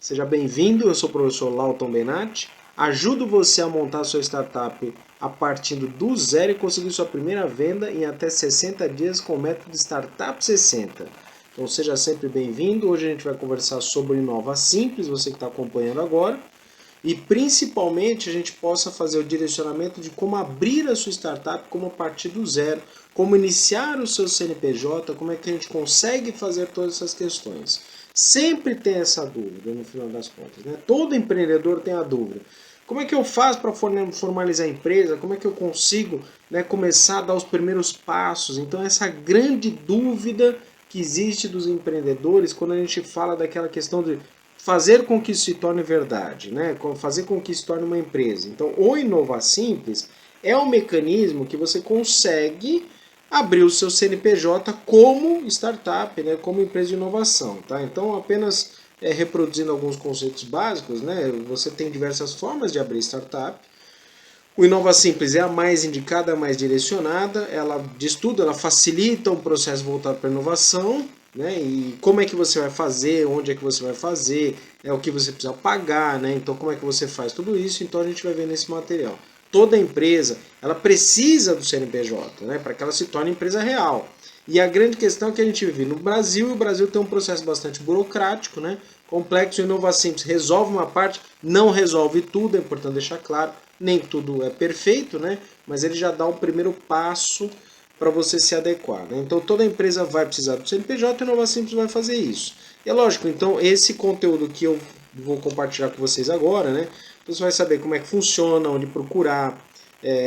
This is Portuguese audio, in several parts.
Seja bem-vindo, eu sou o professor Lauton Benatti. Ajudo você a montar sua startup a partir do zero e conseguir sua primeira venda em até 60 dias com o método Startup 60. Então seja sempre bem-vindo. Hoje a gente vai conversar sobre Inova Simples, você que está acompanhando agora. E principalmente a gente possa fazer o direcionamento de como abrir a sua startup, como a partir do zero, como iniciar o seu CNPJ, como é que a gente consegue fazer todas essas questões. Sempre tem essa dúvida no final das contas, né? Todo empreendedor tem a dúvida. Como é que eu faço para formalizar a empresa? Como é que eu consigo, né, começar a dar os primeiros passos? Então essa grande dúvida que existe dos empreendedores quando a gente fala daquela questão de fazer com que isso se torne verdade, né? Fazer com que isso se torne uma empresa. Então, o Inova Simples é um mecanismo que você consegue abrir o seu CNPJ como startup, né? Como empresa de inovação. Tá? Então, apenas reproduzindo alguns conceitos básicos, né? Você tem diversas formas de abrir startup. O Inova Simples é a mais indicada, a mais direcionada, ela diz tudo, ela facilita um processo voltado para a inovação, né? E como é que você vai fazer, onde é que você vai fazer, o que você precisa pagar, né? Então como é que você faz tudo isso, então a gente vai ver nesse material. Toda empresa, ela precisa do CNPJ, né? Para que ela se torne empresa real. E a grande questão é que a gente vive no Brasil, e o Brasil tem um processo bastante burocrático, né? Complexo. O Inova Simples resolve uma parte, não resolve tudo, é importante deixar claro, nem tudo é perfeito, né? Mas ele já dá o primeiro passo para você se adequar, né? Então toda empresa vai precisar do CNPJ e o Inova Simples vai fazer isso. E é lógico, então esse conteúdo que eu vou compartilhar com vocês agora, né? Você vai saber como é que funciona, onde procurar,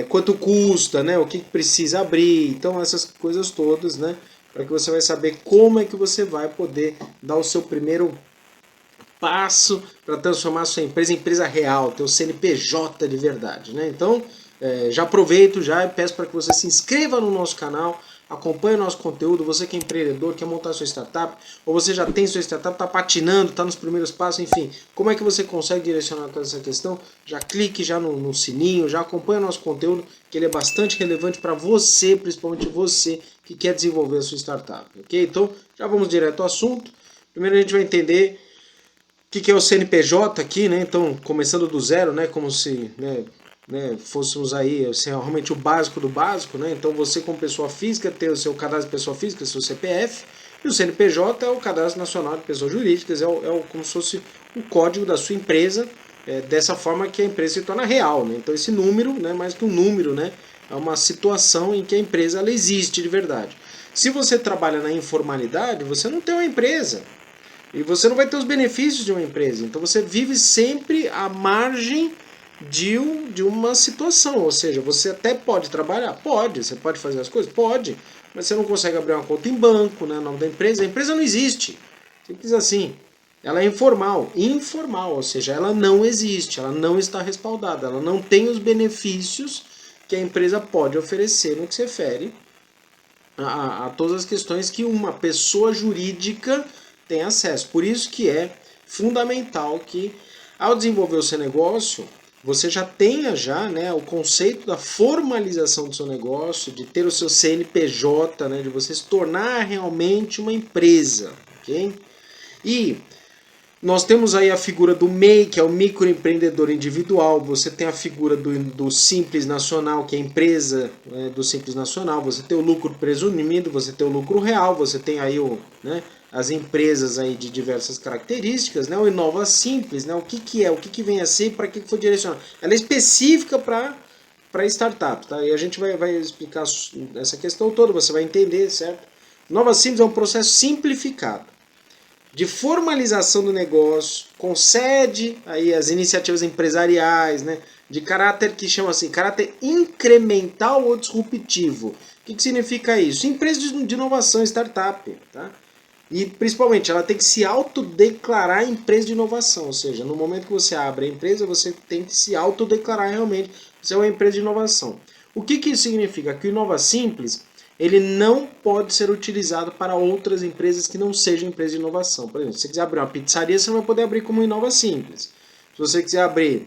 quanto custa, né? O que precisa abrir, então essas coisas todas, né? Para que você vai saber como é que você vai poder dar o seu primeiro passo para transformar a sua empresa em empresa real, ter o CNPJ de verdade, né? Então, já aproveito já e peço para que você se inscreva no nosso canal, acompanhe o nosso conteúdo, você que é empreendedor, quer montar sua startup, ou você já tem sua startup, está patinando, está nos primeiros passos, enfim, como é que você consegue direcionar toda essa questão? Já clique já no sininho, já acompanhe o nosso conteúdo, que ele é bastante relevante para você, principalmente você que quer desenvolver a sua startup, ok? Então, já vamos direto ao assunto. Primeiro a gente vai entender o que é o CNPJ aqui, né? Então, começando do zero, né? Como se fôssemos aí realmente o básico do básico, né? Então, você como pessoa física tem o seu cadastro de pessoa física, seu CPF, e o CNPJ é o Cadastro Nacional de Pessoas Jurídicas, como se fosse o código da sua empresa, dessa forma que a empresa se torna real, né? Então, esse número, né? Mais que um número, né? É uma situação em que a empresa ela existe de verdade. Se você trabalha na informalidade, você não tem uma empresa. E você não vai ter os benefícios de uma empresa. Então você vive sempre à margem de uma situação. Ou seja, você até pode trabalhar? Pode. Você pode fazer as coisas? Pode. Mas você não consegue abrir uma conta em banco, né? O nome da empresa. A empresa não existe. Simples assim. Ela é informal. Informal, ou seja, ela não existe. Ela não está respaldada. Ela não tem os benefícios que a empresa pode oferecer no que se refere a todas as questões que uma pessoa jurídica tem acesso. Por isso que é fundamental que, ao desenvolver o seu negócio, você já tenha né, o conceito da formalização do seu negócio, de ter o seu CNPJ, né, de você se tornar realmente uma empresa. Okay? E nós temos aí a figura do MEI, que é o microempreendedor individual. Você tem a figura do Simples Nacional, que é a empresa do Simples Nacional. Você tem o lucro presumido, você tem o lucro real, você tem aí as empresas aí de diversas características, né? O Inova Simples, né? O que é, o que vem a ser, para que foi direcionado. Ela é específica para startup, tá? E a gente vai explicar essa questão toda, você vai entender, certo? Inova Simples é um processo simplificado de formalização do negócio, concede aí as iniciativas empresariais, né, de caráter que chama assim, caráter incremental ou disruptivo. O que significa isso? Empresa de inovação, startup, tá? E principalmente ela tem que se autodeclarar empresa de inovação, ou seja, no momento que você abre a empresa, você tem que se autodeclarar realmente, você é uma empresa de inovação. O que isso significa? Que o Inova Simples ele não pode ser utilizado para outras empresas que não sejam empresas de inovação. Por exemplo, se você quiser abrir uma pizzaria, você não vai poder abrir como Inova Simples. Se você quiser abrir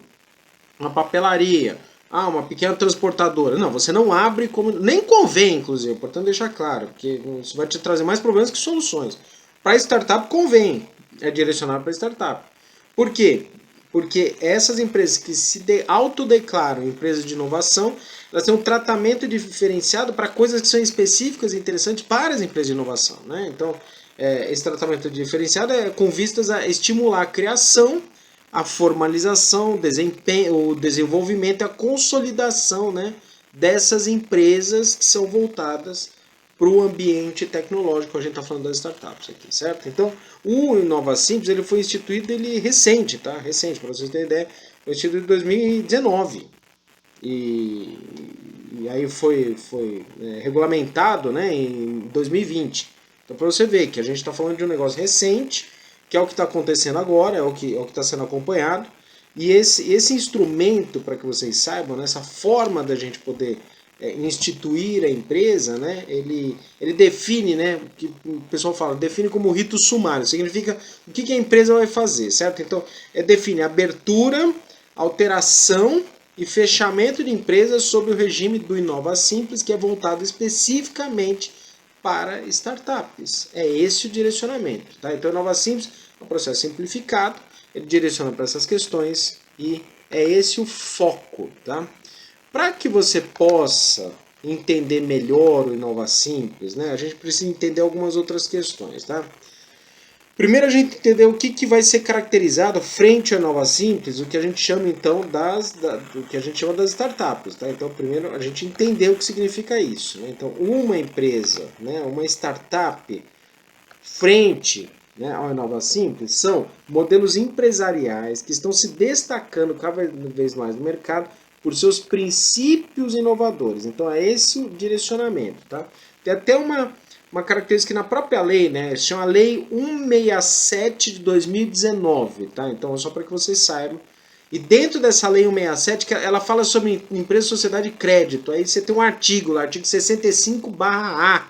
uma papelaria, uma pequena transportadora, não, você não abre como... Nem convém, inclusive, portanto deixar claro, porque isso vai te trazer mais problemas que soluções. Para startup convém, é direcionado para startup. Por quê? Porque essas empresas que se autodeclaram empresas de inovação, elas têm um tratamento diferenciado para coisas que são específicas e interessantes para as empresas de inovação, né? Então, esse tratamento diferenciado é com vistas a estimular a criação, a formalização, o desenvolvimento e a consolidação, né, dessas empresas que são voltadas para o ambiente tecnológico. A gente está falando das startups aqui, certo? Então, o Inova Simples ele foi instituído recente, tá? Recente, para vocês terem ideia, foi instituído em 2019. E aí foi regulamentado, né, em 2020. Então, para você ver que a gente está falando de um negócio recente, que é o que está acontecendo agora, é o que está sendo acompanhado. E esse instrumento, para que vocês saibam, né, essa forma da gente poder instituir a empresa, né, ele define, né, o que o pessoal fala, define como rito sumário, significa o que a empresa vai fazer, certo? Então, define abertura, alteração e fechamento de empresas sob o regime do Inova Simples, que é voltado especificamente para startups. É esse o direcionamento, tá? Então, o Inova Simples é um processo simplificado, ele direciona para essas questões e é esse o foco, tá? Para que você possa entender melhor o Inova Simples, né, a gente precisa entender algumas outras questões, tá? Primeiro a gente entender o que vai ser caracterizado frente ao Inova Simples, o que a gente chama então do que a gente chama das startups, tá? Então primeiro a gente entender o que significa isso, né? Então uma empresa, né, uma startup frente, né, ao Inova Simples são modelos empresariais que estão se destacando cada vez mais no mercado por seus princípios inovadores. Então é esse o direcionamento, tá? Tem até uma característica que na própria lei, né, se chama Lei 167 de 2019, tá? Então é só para que vocês saibam. E dentro dessa Lei 167, que ela fala sobre empresa, sociedade e crédito. Aí você tem um artigo lá, artigo 65/A,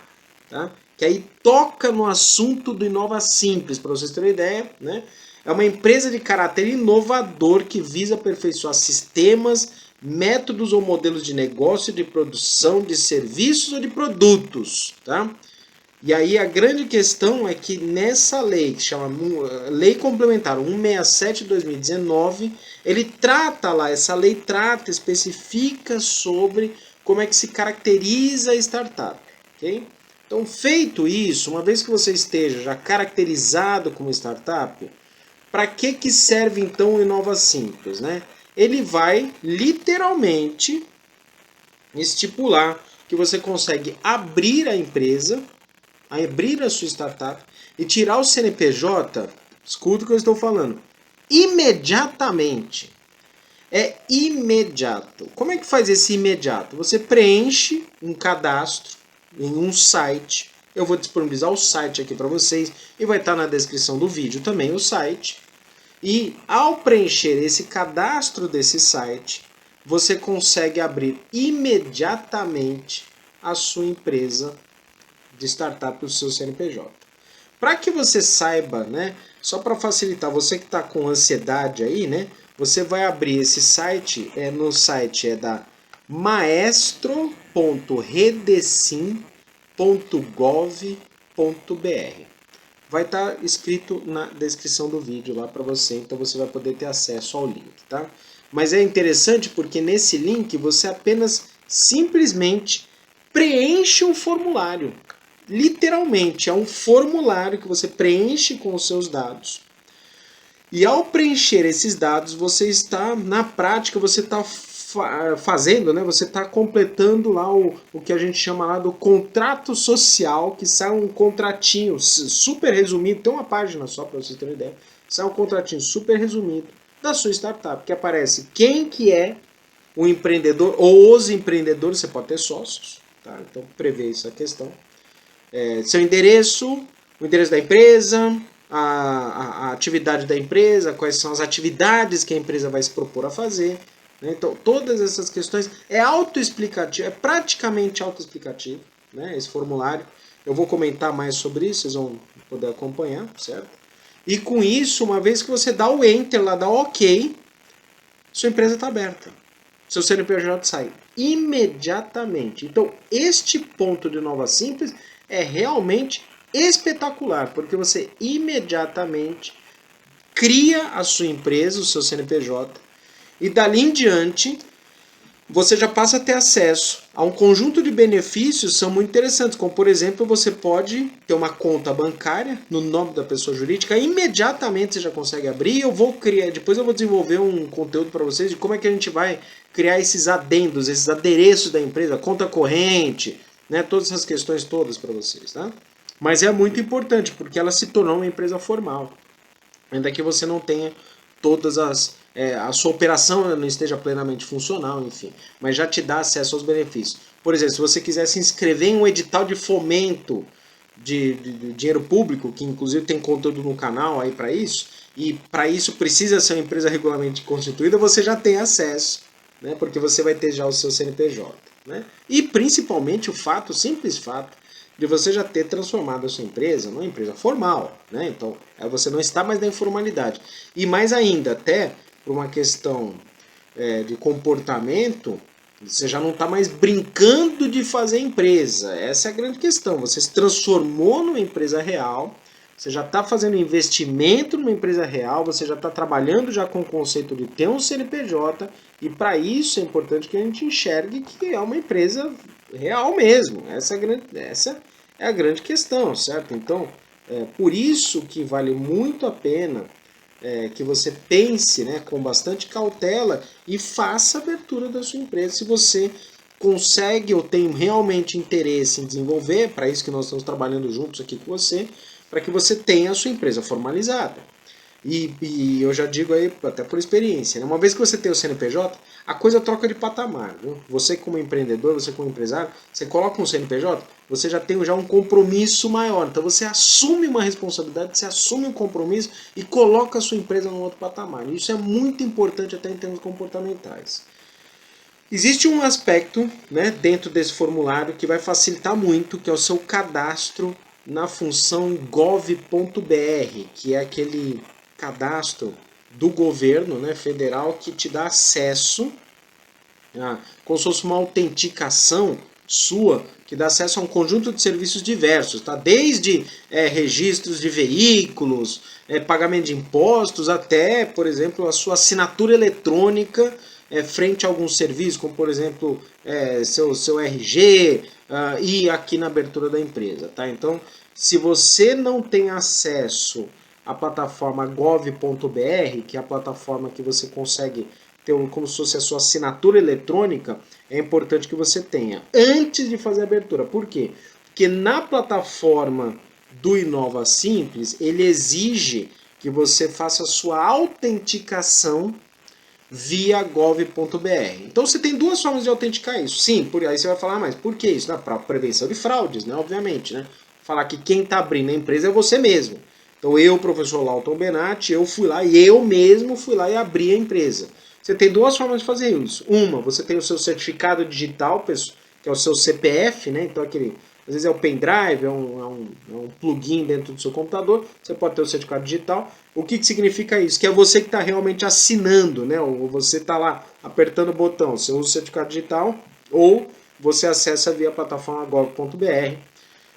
tá? Que aí toca no assunto do Inova Simples, para vocês terem uma ideia, né? É uma empresa de caráter inovador que visa aperfeiçoar sistemas, métodos ou modelos de negócio, de produção, de serviços ou de produtos, tá? E aí a grande questão é que nessa lei, que chama Lei Complementar 167 de 2019, ele trata lá, essa lei trata, especifica sobre como é que se caracteriza a startup, ok? Então, feito isso, uma vez que você esteja já caracterizado como startup, para que serve então o Inova Simples, né? Ele vai literalmente estipular que você consegue abrir a empresa, abrir a sua startup e tirar o CNPJ, escuta o que eu estou falando, imediatamente. É imediato. Como é que faz esse imediato? Você preenche um cadastro em um site. Eu vou disponibilizar o site aqui para vocês e vai estar na descrição do vídeo também o site. E ao preencher esse cadastro desse site, você consegue abrir imediatamente a sua empresa de startup, o seu CNPJ. Para que você saiba, né, só para facilitar, você que está com ansiedade aí, né, você vai abrir esse site, no site da maestro.redecim.gov.br. Vai estar escrito na descrição do vídeo lá para você, então você vai poder ter acesso ao link, tá? Mas é interessante porque nesse link você apenas simplesmente preenche um formulário. Literalmente, é um formulário que você preenche com os seus dados. E ao preencher esses dados, você está, na prática, você está fazendo, né? Você está completando lá o que a gente chama lá do contrato social, que sai um contratinho super resumido, tem uma página só para você ter uma ideia, sai um contratinho super resumido da sua startup, que aparece quem que é o empreendedor, ou os empreendedores, você pode ter sócios, tá? Então prevê essa questão. Seu endereço, o endereço da empresa, a atividade da empresa, quais são as atividades que a empresa vai se propor a fazer. Né? Então, todas essas questões é autoexplicativo, é praticamente autoexplicativo, né? Esse formulário. Eu vou comentar mais sobre isso, vocês vão poder acompanhar, certo? E com isso, uma vez que você dá o Enter lá, dá o OK, sua empresa está aberta. Seu CNPJ sai imediatamente. Então, este ponto de Inova Simples é realmente espetacular, porque você imediatamente cria a sua empresa, o seu CNPJ, e dali em diante você já passa a ter acesso a um conjunto de benefícios que são muito interessantes, como por exemplo, você pode ter uma conta bancária no nome da pessoa jurídica, imediatamente você já consegue abrir. Eu vou criar, depois eu vou desenvolver um conteúdo para vocês de como é que a gente vai criar esses adendos, esses adereços da empresa, conta corrente, né, todas essas questões todas para vocês, tá? Mas é muito importante porque ela se tornou uma empresa formal, ainda que você não tenha todas a sua operação não esteja plenamente funcional, enfim, mas já te dá acesso aos benefícios. Por exemplo, se você quiser se inscrever em um edital de fomento de dinheiro público, que inclusive tem conteúdo no canal aí para isso, e para isso precisa ser uma empresa regularmente constituída, você já tem acesso, né, porque você vai ter já o seu CNPJ. Né? E principalmente o simples fato, de você já ter transformado a sua empresa numa empresa formal, né? Então, você não está mais na informalidade. E mais ainda, até por uma questão de comportamento, você já não está mais brincando de fazer empresa. Essa é a grande questão. Você se transformou numa empresa real, você já está fazendo investimento numa empresa real, você já está trabalhando já com o conceito de ter um CNPJ, e para isso é importante que a gente enxergue que é uma empresa real mesmo. Essa é a grande questão, certo? Então, por isso que vale muito a pena que você pense, né, com bastante cautela e faça a abertura da sua empresa. Se você consegue ou tem realmente interesse em desenvolver, para isso que nós estamos trabalhando juntos aqui com você, para que você tenha a sua empresa formalizada. E eu já digo aí, até por experiência, né? Uma vez que você tem o CNPJ, a coisa troca de patamar. Viu? Você como empreendedor, você como empresário, você coloca um CNPJ, você já tem um compromisso maior. Então você assume uma responsabilidade, você assume um compromisso e coloca a sua empresa num outro patamar. E isso é muito importante até em termos comportamentais. Existe um aspecto, né, dentro desse formulário que vai facilitar muito, que é o seu cadastro na função gov.br, que é aquele cadastro do governo, né, federal, que te dá acesso como se fosse uma autenticação sua, que dá acesso a um conjunto de serviços diversos, tá? Desde registros de veículos, pagamento de impostos, até, por exemplo, a sua assinatura eletrônica frente a alguns serviços, como por exemplo seu RG e aqui na abertura da empresa, tá? Então, se você não tem acesso à plataforma gov.br, que é a plataforma que você consegue ter como se fosse a sua assinatura eletrônica, é importante que você tenha antes de fazer a abertura. Por quê? Porque na plataforma do Inova Simples, ele exige que você faça a sua autenticação via gov.br. Então você tem duas formas de autenticar isso. Sim, aí você vai falar, mas por que isso? Para prevenção de fraudes, né? Obviamente, né? Falar que quem está abrindo a empresa é você mesmo. Então eu, professor Lauton Benatti, eu fui lá e eu mesmo fui lá e abri a empresa. Você tem duas formas de fazer isso. Uma, você tem o seu certificado digital, que é o seu CPF, né? Então aquele, às vezes é o pendrive, é um plugin dentro do seu computador. Você pode ter o certificado digital. O que significa isso? Que é você que está realmente assinando, né? Ou você está lá apertando o botão. Você usa o certificado digital ou você acessa via plataforma gov.br.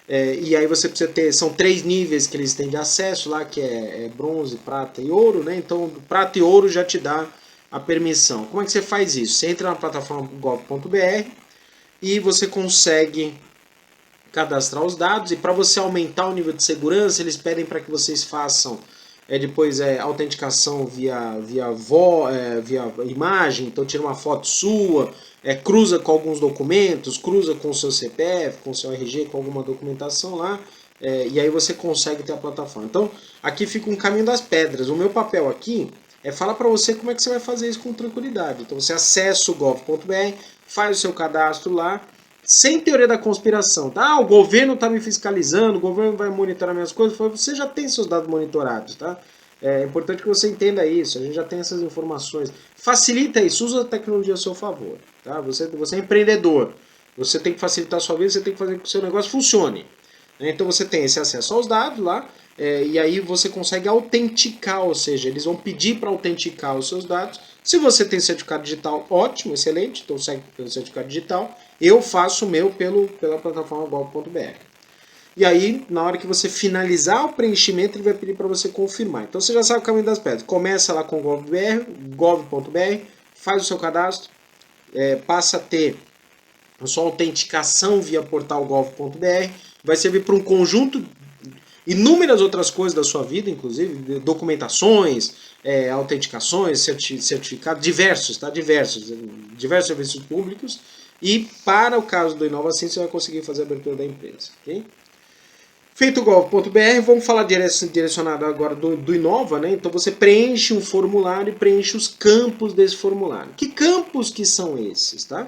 E aí você precisa ter, são 3 níveis que eles têm de acesso lá, que é bronze, prata e ouro, né? Então prata e ouro já te dá a permissão. Como é que você faz isso? Você entra na plataforma gov.br e você consegue cadastrar os dados, e para você aumentar o nível de segurança, eles pedem para que vocês façam depois autenticação via imagem, então tira uma foto sua, cruza com alguns documentos, cruza com o seu CPF, com o seu RG, com alguma documentação lá, e aí você consegue ter a plataforma. Então aqui fica um caminho das pedras. O meu papel aqui é falar para você como é que você vai fazer isso com tranquilidade. Então você acessa o gov.br, faz o seu cadastro lá, sem teoria da conspiração. Tá? O governo está me fiscalizando, o governo vai monitorar minhas coisas. Você já tem seus dados monitorados. Tá? É importante que você entenda isso, a gente já tem essas informações. Facilita isso, usa a tecnologia a seu favor. Tá? Você é empreendedor, você tem que facilitar a sua vida, você tem que fazer com que o seu negócio funcione. Então você tem esse acesso aos dados lá, e aí você consegue autenticar, ou seja, eles vão pedir para autenticar os seus dados. Se você tem certificado digital, ótimo, excelente, então segue pelo certificado digital. Eu faço o meu pela plataforma gov.br. E aí, na hora que você finalizar o preenchimento, ele vai pedir para você confirmar. Então você já sabe o caminho das pedras. Começa lá com gov.br, faz o seu cadastro, passa a ter a sua autenticação via portal gov.br, vai servir para um conjunto, inúmeras outras coisas da sua vida, inclusive documentações, autenticações, certificados, diversos serviços públicos. E para o caso do InovaSim, você vai conseguir fazer a abertura da empresa. Okay? Feito o gov.br, vamos falar direcionado agora do Inova, né? Então você preenche um formulário e preenche os campos desse formulário. Que campos que são esses, tá?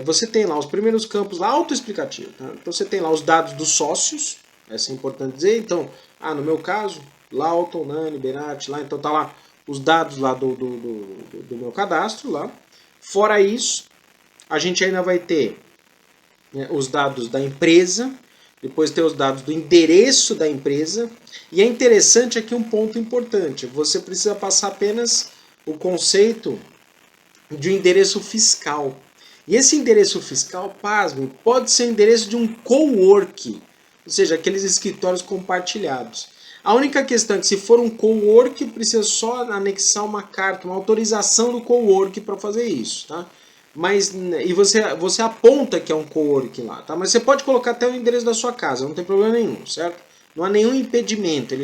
Você tem lá os primeiros campos lá, autoexplicativo, tá? Então você tem lá os dados dos sócios, essa é importante dizer. Então, no meu caso, Lauton, Nani, Benatti, lá, então tá lá os dados lá do meu cadastro lá. Fora isso, a gente ainda vai ter os dados da empresa, depois tem os dados do endereço da empresa, e é interessante aqui um ponto importante, você precisa passar apenas o conceito de um endereço fiscal. E esse endereço fiscal, pasme, pode ser o endereço de um cowork, ou seja, aqueles escritórios compartilhados. A única questão é que se for um cowork, precisa só anexar uma carta, uma autorização do cowork para fazer isso, tá? E você aponta que é um coworking lá, tá? Mas você pode colocar até o endereço da sua casa, não tem problema nenhum, certo? Não há nenhum impedimento.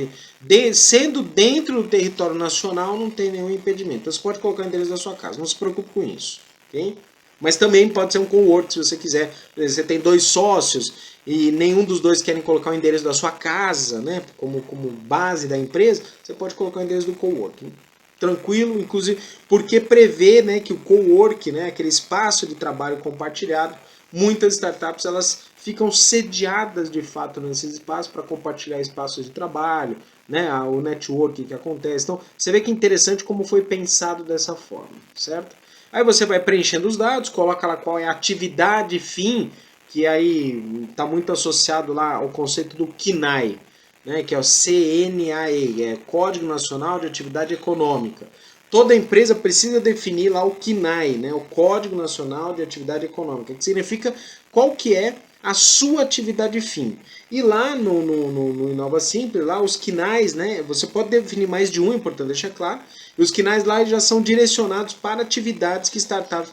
Sendo dentro do território nacional, não tem nenhum impedimento. Então você pode colocar o endereço da sua casa, não se preocupe com isso, ok? Mas também pode ser um coworking se você quiser. Você tem 2 sócios e nenhum dos dois querem colocar o endereço da sua casa, né? Como base da empresa, você pode colocar o endereço do coworking. Tranquilo, inclusive porque prevê, né, que o cowork, né, aquele espaço de trabalho compartilhado, muitas startups elas ficam sediadas de fato nesses espaços para compartilhar espaços de trabalho, né, o networking que acontece. Então você vê que interessante como foi pensado dessa forma, certo? Aí você vai preenchendo os dados, coloca lá qual é a atividade fim, que aí está muito associado lá ao conceito do CNAE, né, que é o CNAE, Código Nacional de Atividade Econômica. Toda empresa precisa definir lá o CNAE, né, o Código Nacional de Atividade Econômica, que significa qual que é a sua atividade fim. E lá no Inova Simples, lá os CNAEs, né, você pode definir mais de um, é importante deixar claro, e os CNAEs lá já são direcionados para atividades que startups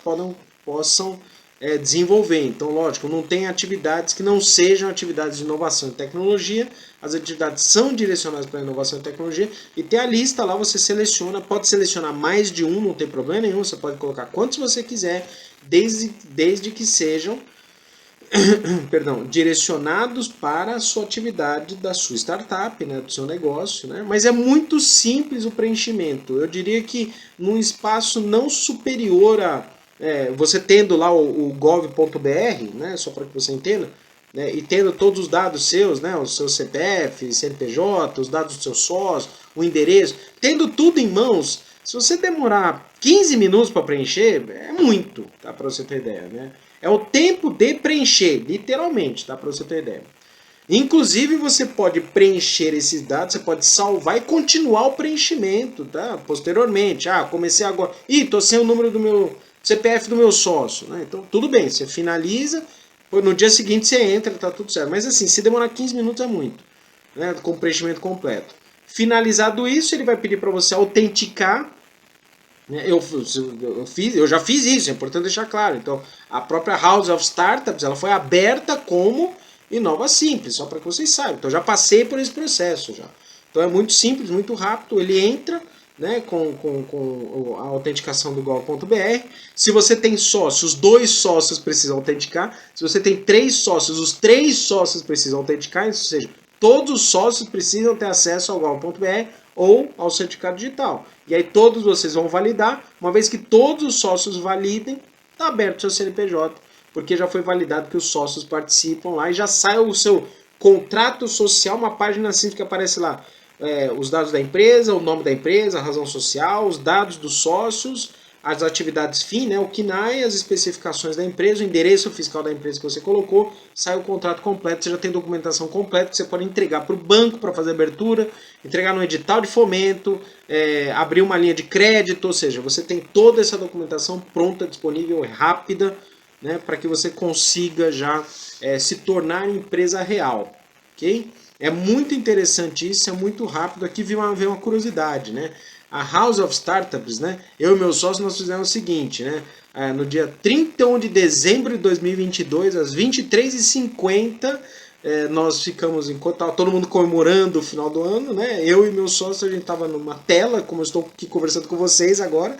possam desenvolver. Então, lógico, não tem atividades que não sejam atividades de inovação e tecnologia. As atividades são direcionadas para inovação e tecnologia e tem a lista lá, você seleciona, pode selecionar mais de um, não tem problema nenhum, você pode colocar quantos você quiser, desde que sejam direcionados para a sua atividade da sua startup, né, do seu negócio, né? Mas é muito simples o preenchimento. Eu diria que num espaço não superior a você tendo lá o gov.br, né, só para que você entenda, né, e tendo todos os dados seus, né, o seu CPF, CNPJ, os dados do seu sócio, o endereço, tendo tudo em mãos, se você demorar 15 minutos para preencher, é muito, tá, para você ter ideia, né? É o tempo de preencher, literalmente, tá, para você ter ideia. Inclusive você pode preencher esses dados, você pode salvar e continuar o preenchimento, tá? Posteriormente, comecei agora, tô sem o número do meu CPF do meu sócio, né? Então tudo bem, você finaliza, no dia seguinte você entra, tá tudo certo. Mas assim, se demorar 15 minutos é muito, né? Com o preenchimento completo. Finalizado isso, ele vai pedir para você autenticar. Eu já fiz isso, é importante deixar claro. Então, a própria House of Startups ela foi aberta como Inova Simples, só para que vocês saibam. Então, eu já passei por esse processo já. Então, é muito simples, muito rápido. Ele entra, né, com a autenticação do gov.br. Se você tem sócios, 2 sócios precisam autenticar. Se você tem 3 sócios, os 3 sócios precisam autenticar. Ou seja, todos os sócios precisam ter acesso ao gov.br ou ao certificado digital. E aí todos vocês vão validar. Uma vez que todos os sócios validem, está aberto o seu CNPJ, porque já foi validado que os sócios participam lá e já sai o seu contrato social, uma página assim que aparece lá. Os dados da empresa, o nome da empresa, a razão social, os dados dos sócios, as atividades fim, né, o CNAE, as especificações da empresa, o endereço fiscal da empresa que você colocou, sai o contrato completo, você já tem documentação completa que você pode entregar para o banco para fazer abertura, entregar no edital de fomento, abrir uma linha de crédito, ou seja, você tem toda essa documentação pronta, disponível, rápida, né, para que você consiga já se tornar empresa real. ok? É muito interessante isso, é muito rápido. Aqui vem uma curiosidade, né? A House of Startups, né? Eu e meu sócio, nós fizemos o seguinte, né? No dia 31 de dezembro de 2022, às 23h50, nós ficamos, enquanto estava todo mundo comemorando o final do ano, né? Eu e meu sócio, a gente estava numa tela, como eu estou aqui conversando com vocês agora,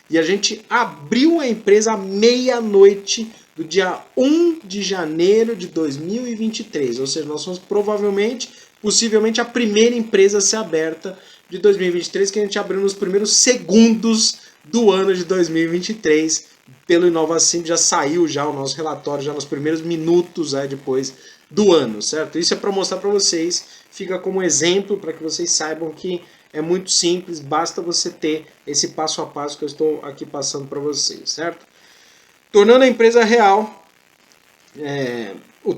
e a gente abriu a empresa à meia-noite do dia 1 de janeiro de 2023. Ou seja, nós somos possivelmente a primeira empresa a ser aberta de 2023, que a gente abriu nos primeiros segundos do ano de 2023. Pelo Inova Simples já saiu já o nosso relatório, já nos primeiros minutos depois do ano, certo? Isso é para mostrar para vocês, fica como exemplo para que vocês saibam que é muito simples, basta você ter esse passo a passo que eu estou aqui passando para vocês, certo? Tornando a empresa real,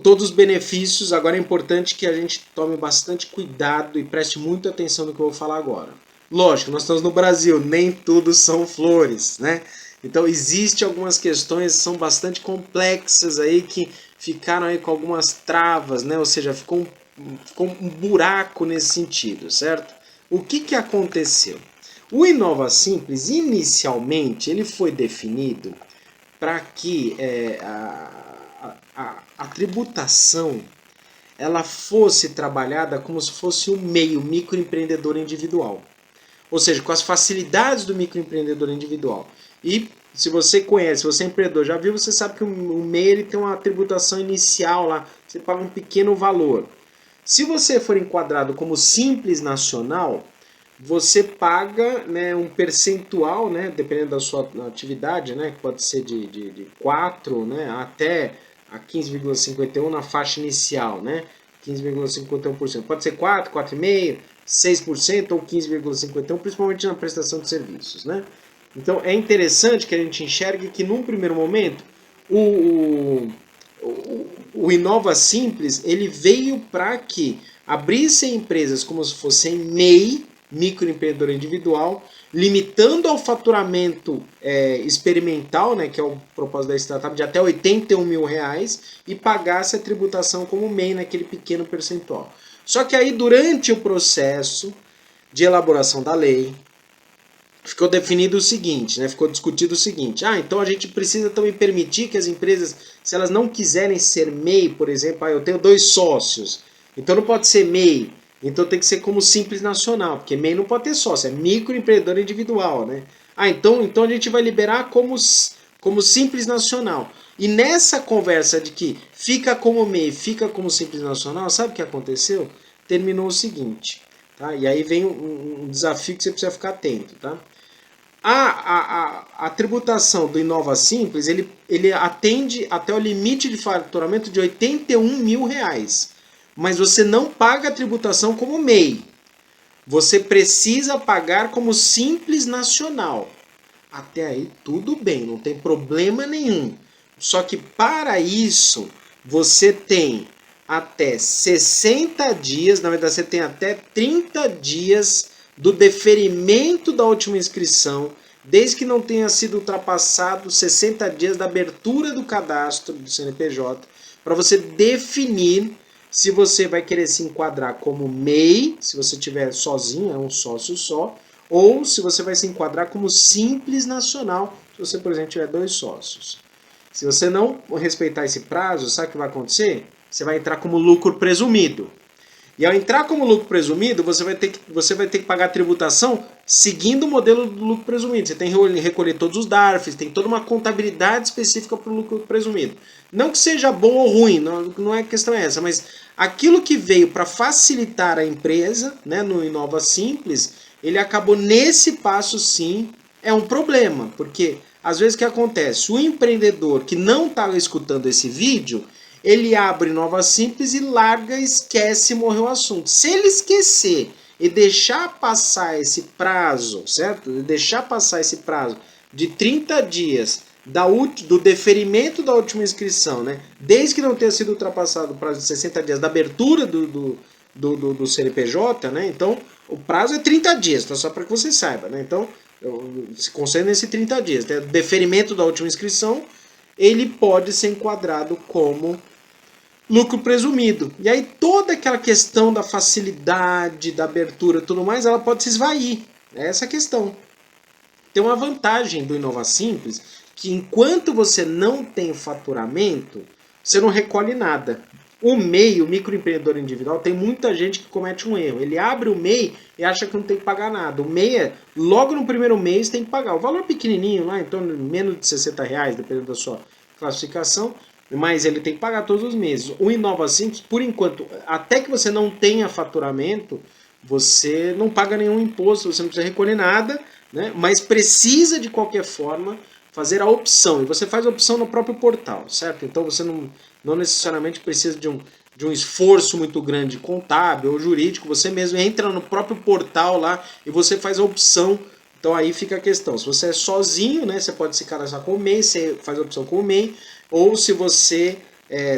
todos os benefícios. Agora é importante que a gente tome bastante cuidado e preste muita atenção no que eu vou falar agora. Lógico, nós estamos no Brasil, nem tudo são flores, né? Então existem algumas questões que são bastante complexas aí, que ficaram aí com algumas travas, né? Ou seja, ficou um buraco nesse sentido, certo? O que aconteceu? O Inova Simples, inicialmente, ele foi definido para que a tributação ela fosse trabalhada como se fosse um meio microempreendedor individual. Ou seja, com as facilidades do microempreendedor individual. E se você conhece, se você é empreendedor, já viu, você sabe que o MEI ele tem uma tributação inicial lá, você paga um pequeno valor. Se você for enquadrado como simples nacional, você paga, né, um percentual, né, dependendo da sua atividade, né, que pode ser de 4, né, até a 15,51 na faixa inicial, né, 15,51%. Pode ser 4, 4,5%, 6% ou 15,51%, principalmente na prestação de serviços, né? Então é interessante que a gente enxergue que num primeiro momento o Inova Simples ele veio para que abrissem empresas como se fossem MEI, microempreendedor individual, limitando ao faturamento experimental, né, que é o propósito da startup, de até R$81 mil, e pagasse a tributação como MEI naquele pequeno percentual. Só que aí, durante o processo de elaboração da lei, ficou definido o seguinte, né? Ficou discutido o seguinte: então a gente precisa também permitir que as empresas, se elas não quiserem ser MEI, por exemplo, eu tenho 2 sócios, então não pode ser MEI, então tem que ser como simples nacional, porque MEI não pode ter sócio, é microempreendedor individual, né? Então a gente vai liberar como simples nacional. E nessa conversa de que fica como MEI, fica como simples nacional, sabe o que aconteceu? Terminou o seguinte, tá? E aí vem um desafio que você precisa ficar atento, tá? A tributação do Inova Simples, ele atende até o limite de faturamento de R$81 mil, mas você não paga a tributação como MEI. Você precisa pagar como simples nacional. Até aí tudo bem, não tem problema nenhum. Só que para isso você tem até 60 dias, na verdade você tem até 30 dias do deferimento da última inscrição, desde que não tenha sido ultrapassado 60 dias da abertura do cadastro do CNPJ, para você definir se você vai querer se enquadrar como MEI, se você estiver sozinho, é um sócio só, ou se você vai se enquadrar como simples nacional, se você, por exemplo, tiver 2 sócios. Se você não respeitar esse prazo, sabe o que vai acontecer? Você vai entrar como lucro presumido. E ao entrar como lucro presumido, você vai ter que pagar a tributação seguindo o modelo do lucro presumido. Você tem que recolher todos os DARFs, tem toda uma contabilidade específica para o lucro presumido. Não que seja bom ou ruim, não é questão essa, mas aquilo que veio para facilitar a empresa, né, no Inova Simples, ele acabou nesse passo sim, é um problema, porque às vezes o que acontece? O empreendedor que não está escutando esse vídeo, ele abre Inova Simples e larga, esquece e morreu o assunto. Se ele esquecer e deixar passar esse prazo, certo? Deixar passar esse prazo de 30 dias do deferimento da última inscrição, né? Desde que não tenha sido ultrapassado o prazo de 60 dias da abertura do CNPJ, né? Então, o prazo é 30 dias, tá? Só para que você saiba, né? Então, se concentra nesse 30 dias. Deferimento da última inscrição, ele pode ser enquadrado como lucro presumido. E aí toda aquela questão da facilidade, da abertura e tudo mais, ela pode se esvair. É essa a questão. Tem uma vantagem do Inova Simples, que enquanto você não tem faturamento, você não recolhe nada. O MEI, o microempreendedor individual, tem muita gente que comete um erro. Ele abre o MEI e acha que não tem que pagar nada. O MEI é, logo no primeiro mês tem que pagar. O valor pequenininho, lá, em torno de menos de R$60, dependendo da sua classificação, mas ele tem que pagar todos os meses. O Inova Simples, por enquanto, até que você não tenha faturamento, você não paga nenhum imposto, você não precisa recolher nada, né? Mas precisa de qualquer forma fazer a opção, e você faz a opção no próprio portal, certo? Então você não necessariamente precisa de um esforço muito grande contábil ou jurídico, você mesmo entra no próprio portal lá e você faz a opção. Então aí fica a questão, se você é sozinho, né, você pode se cadastrar com o MEI, você faz a opção com o MEI, ou se você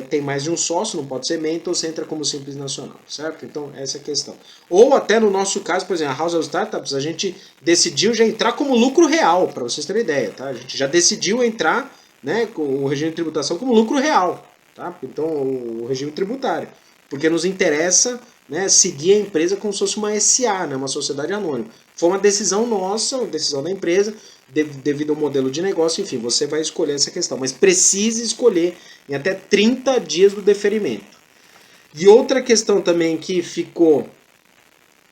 tem mais de um sócio, não pode ser MEI, então você entra como Simples Nacional, certo? Então essa é a questão. Ou até no nosso caso, por exemplo, a House of Startups, a gente decidiu já entrar como lucro real, para vocês terem ideia, tá? A gente já decidiu entrar, né, com o regime de tributação como lucro real, tá? Então o regime tributário, porque nos interessa, né, seguir a empresa como se fosse uma SA, né, uma sociedade anônima. Foi uma decisão nossa, uma decisão da empresa, devido ao modelo de negócio, enfim, você vai escolher essa questão, mas precisa escolher em até 30 dias do deferimento. E outra questão também que ficou,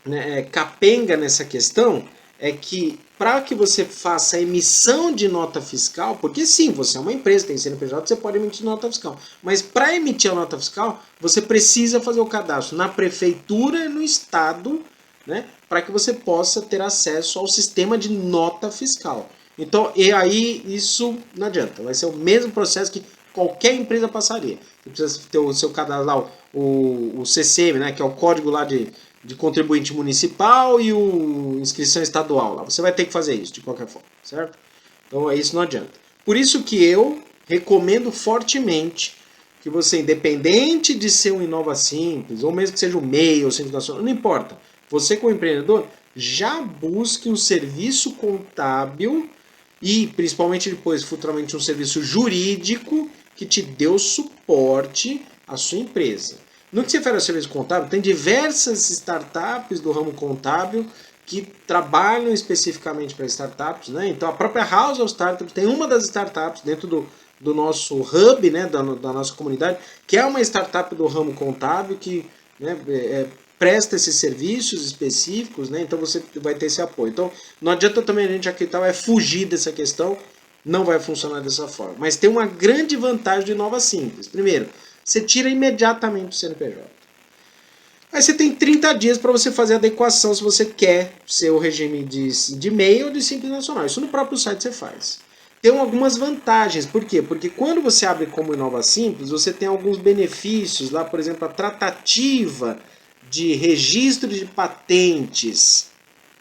né, capenga nessa questão é que para que você faça a emissão de nota fiscal, porque sim, você é uma empresa, tem CNPJ, você pode emitir nota fiscal, mas para emitir a nota fiscal, você precisa fazer o cadastro na prefeitura e no estado, né, para que você possa ter acesso ao sistema de nota fiscal. Então, e aí isso não adianta, vai ser o mesmo processo que qualquer empresa passaria. Você precisa ter o seu cadastro lá, o CCM, né, que é o código lá de contribuinte municipal e o inscrição estadual lá. Você vai ter que fazer isso de qualquer forma, certo? Então isso não adianta. Por isso que eu recomendo fortemente que você, independente de ser um Inova Simples, ou mesmo que seja um MEI ou Simples Nacional, não importa. Você como empreendedor, já busque um serviço contábil e principalmente depois, futuramente, um serviço jurídico que te dê o suporte à sua empresa. No que se refere ao serviço contábil, tem diversas startups do ramo contábil que trabalham especificamente para startups, né? Então a própria House of Startups tem uma das startups dentro do nosso hub, né, da nossa comunidade, que é uma startup do ramo contábil que, né, presta esses serviços específicos, né? Então você vai ter esse apoio. Então não adianta também a gente acreditar, fugir dessa questão, não vai funcionar dessa forma. Mas tem uma grande vantagem de Inova Simples. Primeiro, você tira imediatamente o CNPJ. Aí você tem 30 dias para você fazer a adequação se você quer ser o regime de MEI ou de Simples Nacional. Isso no próprio site você faz. Tem algumas vantagens. Por quê? Porque quando você abre como Inova Simples, você tem alguns benefícios. Lá, por exemplo, a tratativa de registro de patentes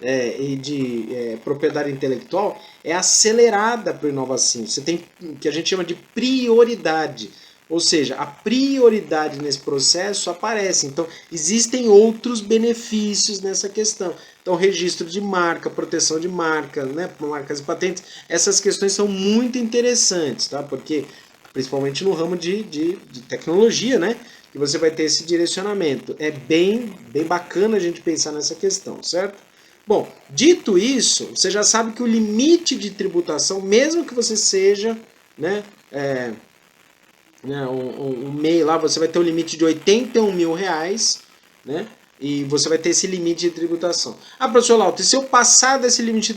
e de propriedade intelectual é acelerada para o Inova Simples. Você tem o que a gente chama de prioridade. Ou seja, a prioridade nesse processo aparece. Então, existem outros benefícios nessa questão. Então, registro de marca, proteção de marca, né, marcas e patentes, essas questões são muito interessantes, tá? Porque, principalmente no ramo de tecnologia, né, que você vai ter esse direcionamento. É bem bacana a gente pensar nessa questão, certo? Bom, dito isso, você já sabe que o limite de tributação, mesmo que você seja, né, um MEI lá, você vai ter um limite de R$81 mil, né? E você vai ter esse limite de tributação. Ah, professor Lauto, e se eu passar desse limite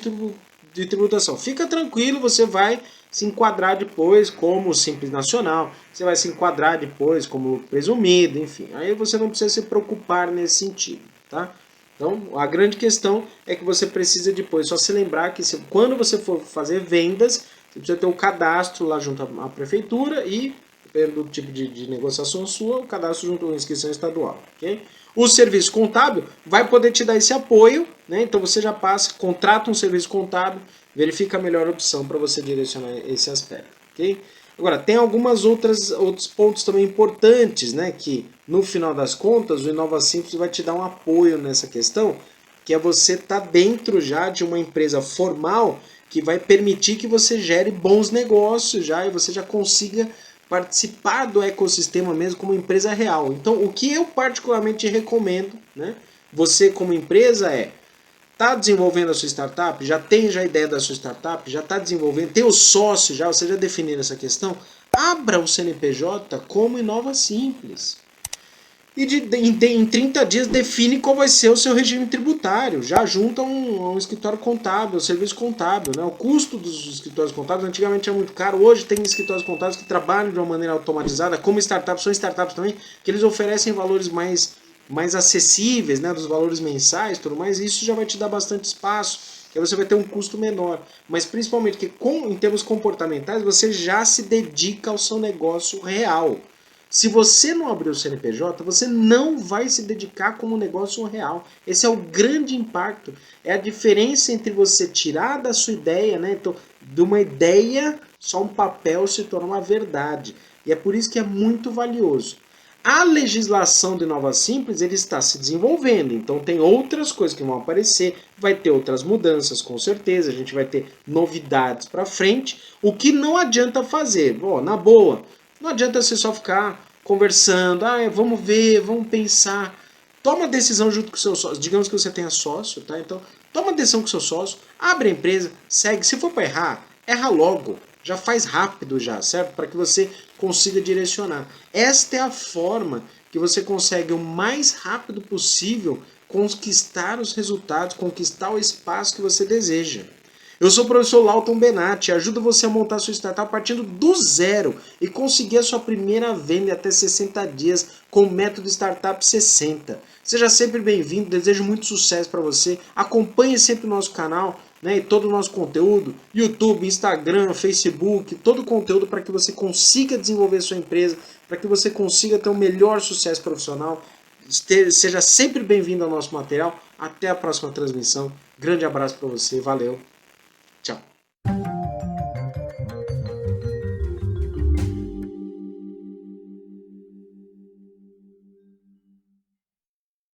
de tributação? Fica tranquilo, você vai se enquadrar depois como Simples Nacional, você vai se enquadrar depois como presumido, enfim. Aí você não precisa se preocupar nesse sentido, tá? Então, a grande questão é que você precisa depois só se lembrar que quando você for fazer vendas, você precisa ter o cadastro lá junto à prefeitura e, dependendo do tipo de negociação sua, o cadastro junto à inscrição estadual, ok? O serviço contábil vai poder te dar esse apoio, né? Então você já passa, contrata um serviço contábil, verifica a melhor opção para você direcionar esse aspecto, ok? Agora, tem outros pontos também importantes, né? Que no final das contas, o Inova Simples vai te dar um apoio nessa questão, que é você estar dentro já de uma empresa formal que vai permitir que você gere bons negócios já e você já consiga participar do ecossistema mesmo como empresa real. Então, o que eu particularmente recomendo, né, você como empresa está desenvolvendo a sua startup, já tem a ideia da sua startup, já está desenvolvendo, tem o sócio já, você já definiu essa questão, abra o CNPJ como Inova Simples. E em 30 dias define qual vai ser o seu regime tributário. Já junta um escritório contábil, um serviço contábil. Né? O custo dos escritórios contábeis antigamente era muito caro. Hoje tem escritórios contábeis que trabalham de uma maneira automatizada, como startups, são startups também, que eles oferecem valores mais acessíveis, né? Dos valores mensais e tudo mais. E isso já vai te dar bastante espaço, que você vai ter um custo menor. Mas principalmente que em termos comportamentais, você já se dedica ao seu negócio real. Se você não abrir o CNPJ, você não vai se dedicar como negócio real. Esse é o grande impacto. É a diferença entre você tirar da sua ideia, né? Então, de uma ideia, só um papel se torna uma verdade. E é por isso que é muito valioso. A legislação de Inova Simples ele está se desenvolvendo, então tem outras coisas que vão aparecer, vai ter outras mudanças com certeza, a gente vai ter novidades para frente. O que não adianta fazer, na boa, não adianta você só ficar conversando, vamos ver, vamos pensar. Toma decisão junto com o seu sócio, digamos que você tenha sócio, tá? Então toma decisão com o seu sócio, abre a empresa, segue, se for para errar, erra logo. Já faz rápido já, certo? Para que você consiga direcionar. Esta é a forma que você consegue o mais rápido possível conquistar os resultados, conquistar o espaço que você deseja. Eu sou o professor Lauton Benatti, ajudo você a montar sua startup partindo do zero e conseguir a sua primeira venda em até 60 dias com o método Startup 60. Seja sempre bem-vindo, desejo muito sucesso para você, acompanhe sempre o nosso canal, né, e todo o nosso conteúdo, YouTube, Instagram, Facebook, todo o conteúdo para que você consiga desenvolver sua empresa, para que você consiga ter o melhor sucesso profissional. Seja sempre bem-vindo ao nosso material. Até a próxima transmissão. Grande abraço para você. Valeu.